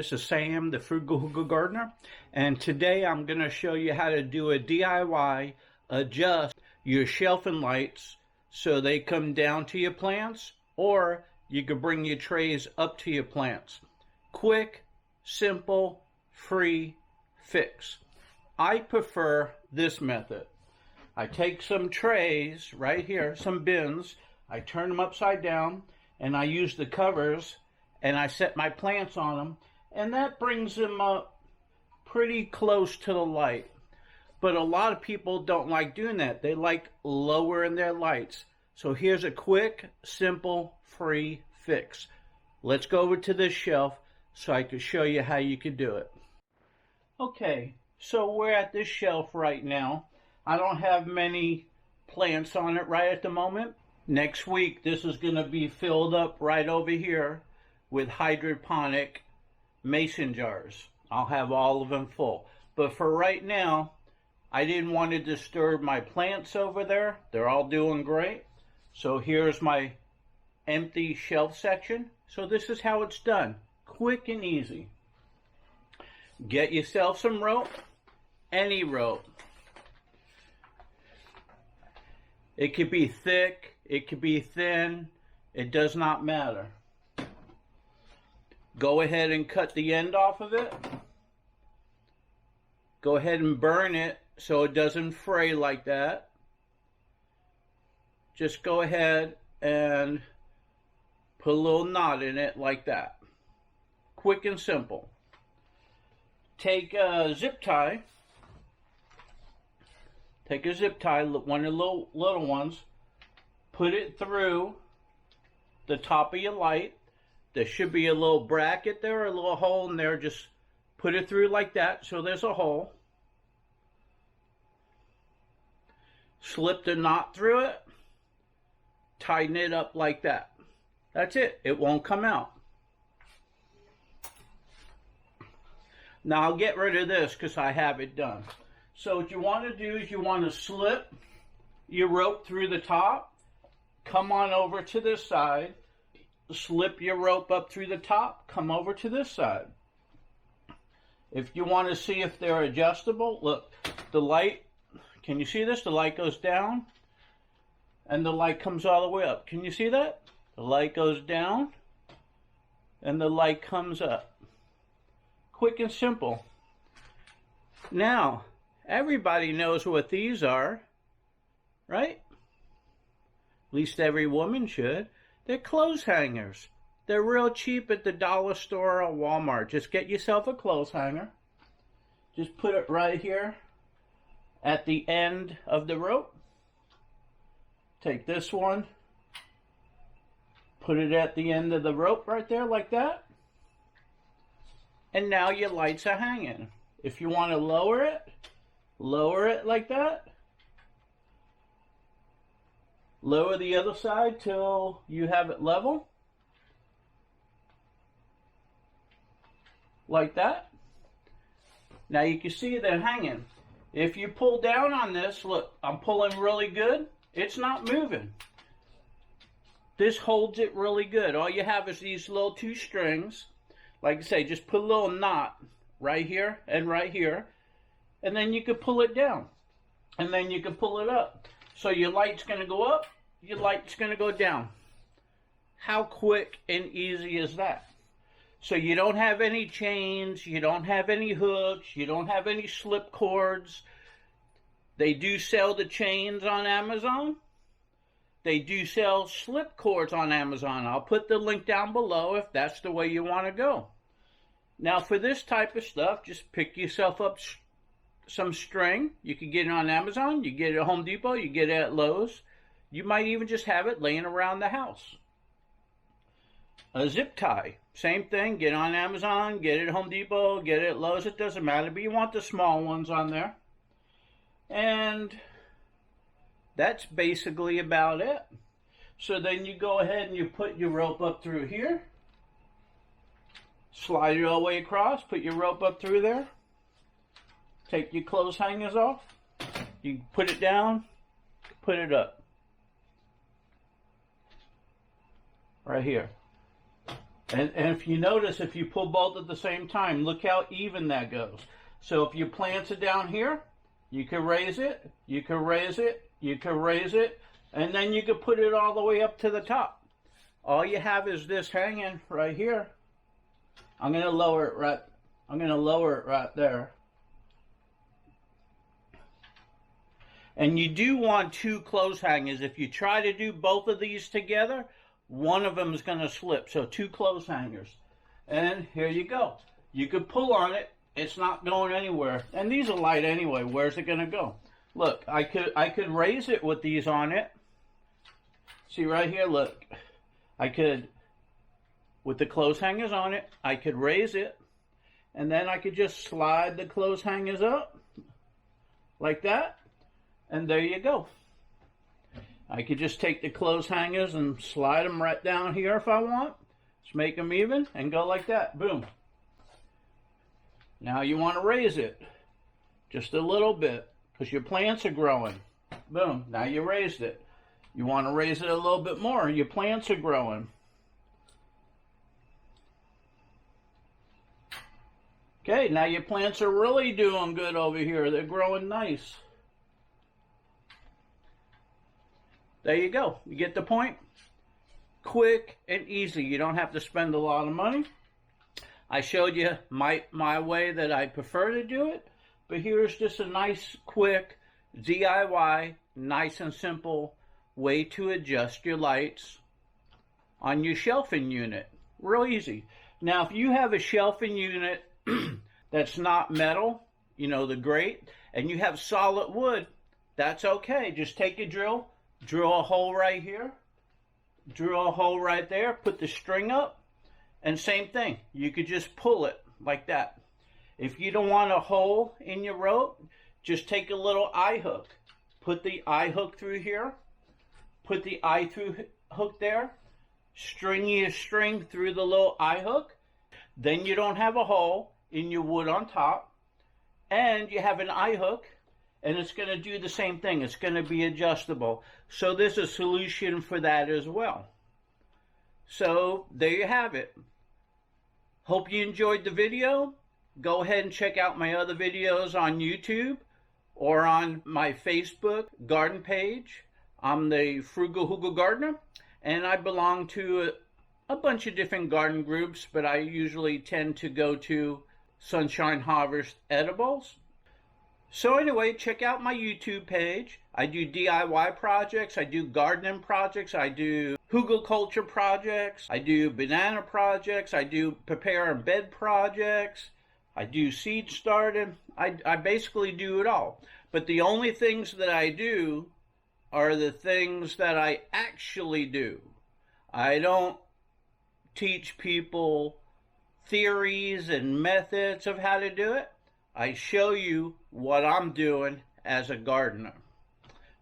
This is Sam, the Frugal Hugel Gardener, and today I'm going to show you how to do a DIY adjust your shelving lights so they come down to your plants, or you can bring your trays up to your plants. Quick, simple, free fix. I prefer this method. I take some trays right here, some bins, I turn them upside down, and I use the covers and I set my plants on them, and that brings them up pretty close to the light. But a lot of people don't like doing that. They like lowering their lights. So here's a quick, simple, free fix. Let's go over to this shelf so I can show you how you can do it. Okay, so we're at this shelf right now. I don't have many plants on it right at the moment. Next week, this is going to be filled up right over here with hydroponic mason jars. I'll have all of them full. But for right now, I didn't want to disturb my plants over there. They're all doing great. So here's my empty shelf section. So this is how it's done. Quick and easy. Get yourself some rope. Any rope. It could be thick. It could be thin. It does not matter. Go ahead and cut the end off of it. Go ahead and burn it so it doesn't fray like that. Just go ahead and put a little knot in it like that. Quick and simple. Take a zip tie. Take a zip tie, one of the little ones. Put it through the top of your light. There should be a little bracket there, a little hole in there. Just put it through like that so there's a hole. Slip the knot through it. Tighten it up like that. That's it. It won't come out. Now I'll get rid of this because I have it done. So what you want to do is you want to slip your rope through the top. Come on over to this side. Slip your rope up through the top, come over to this side. If you want to see if they're adjustable, look, the light, can you see this? The light goes down and the light comes all the way up. Can you see that? The light goes down and the light comes up. Quick and simple. Now, everybody knows what these are, right? At least every woman should. They're clothes hangers. They're real cheap at the dollar store or Walmart. Just get yourself a clothes hanger. Just put it right here at the end of the rope. Take this one. Put it at the end of the rope right there like that. And now your lights are hanging. If you want to lower it like that. Lower the other side till you have it level. Like that. Now you can see they're hanging. If you pull down on this, look, I'm pulling really good. It's not moving. This holds it really good. All you have is these little two strings. Like I say, just put a little knot right here and right here. And then you can pull it down. And then you can pull it up. So your light's going to go up. Your light's going to go down. How quick and easy is that? So you don't have any chains, you don't have any hooks, you don't have any slip cords. They do sell the chains on Amazon. They do sell slip cords on Amazon. I'll put the link down below if that's the way you want to go. Now for this type of stuff, just pick yourself up some string. You can get it on Amazon, you get it at Home Depot, you get it at Lowe's. You might even just have it laying around the house. A zip tie, same thing. Get on Amazon, get it at Home Depot, get it at Lowe's. It doesn't matter, but you want the small ones on there. And that's basically about it. So then you go ahead and you put your rope up through here. Slide it all the way across, put your rope up through there. Take your clothes hangers off. You put it down, put it up. Right here. And if you notice, if you pull both at the same time, look how even that goes. So if your plants are down here, you can raise it, you can raise it, you can raise it, and then you can put it all the way up to the top. All you have is this hanging right here. I'm gonna lower it right there. And you do want two clothes hangers. If you try to do both of these together, one of them is going to slip. So two clothes hangers. And here you go. You could pull on it. It's not going anywhere. And these are light anyway. Where's it going to go? Look, I could raise it with these on it. See right here, look. I could, with the clothes hangers on it, I could raise it. And then I could just slide the clothes hangers up like that. And there you go. I could just take the clothes hangers and slide them right down here if I want. Just make them even and go like that. Boom. Now you want to raise it just a little bit because your plants are growing. Boom. Now you raised it. You want to raise it a little bit more. Your plants are growing. Okay, now your plants are really doing good over here. They're growing nice. There you go. You get the point? Quick and easy. You don't have to spend a lot of money. I showed you my way that I prefer to do it, but here's just a nice, quick, DIY, nice and simple way to adjust your lights on your shelving unit. Real easy. Now, if you have a shelving unit that's not metal, you know, the grate, and you have solid wood, that's okay. Just take a drill a hole right here, drill a hole right there, put the string up, and same thing. You could just pull it like that. If you don't want a hole in your rope, just take a little eye hook. Put the eye hook through here, put the eye through hook there, string your string through the little eye hook. Then you don't have a hole in your wood on top, and you have an eye hook. And it's going to do the same thing. It's going to be adjustable. So there's a solution for that as well. So there you have it. Hope you enjoyed the video. Go ahead and check out my other videos on YouTube or on my Facebook garden page. I'm the Frugal Hugel Gardener, and I belong to a bunch of different garden groups, but I usually tend to go to Sunshine Harvest Edibles. So anyway, check out my YouTube page. I do DIY projects, I do gardening projects, I do Hugel culture projects, I do banana projects, I do prepare a bed projects, I do seed starting. I basically do it all. But the only things that I do are the things that I actually do. I don't teach people theories and methods of how to do it. I show you what I'm doing as a gardener.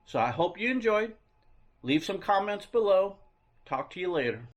So I hope you enjoyed. Leave some comments below. Talk to you later.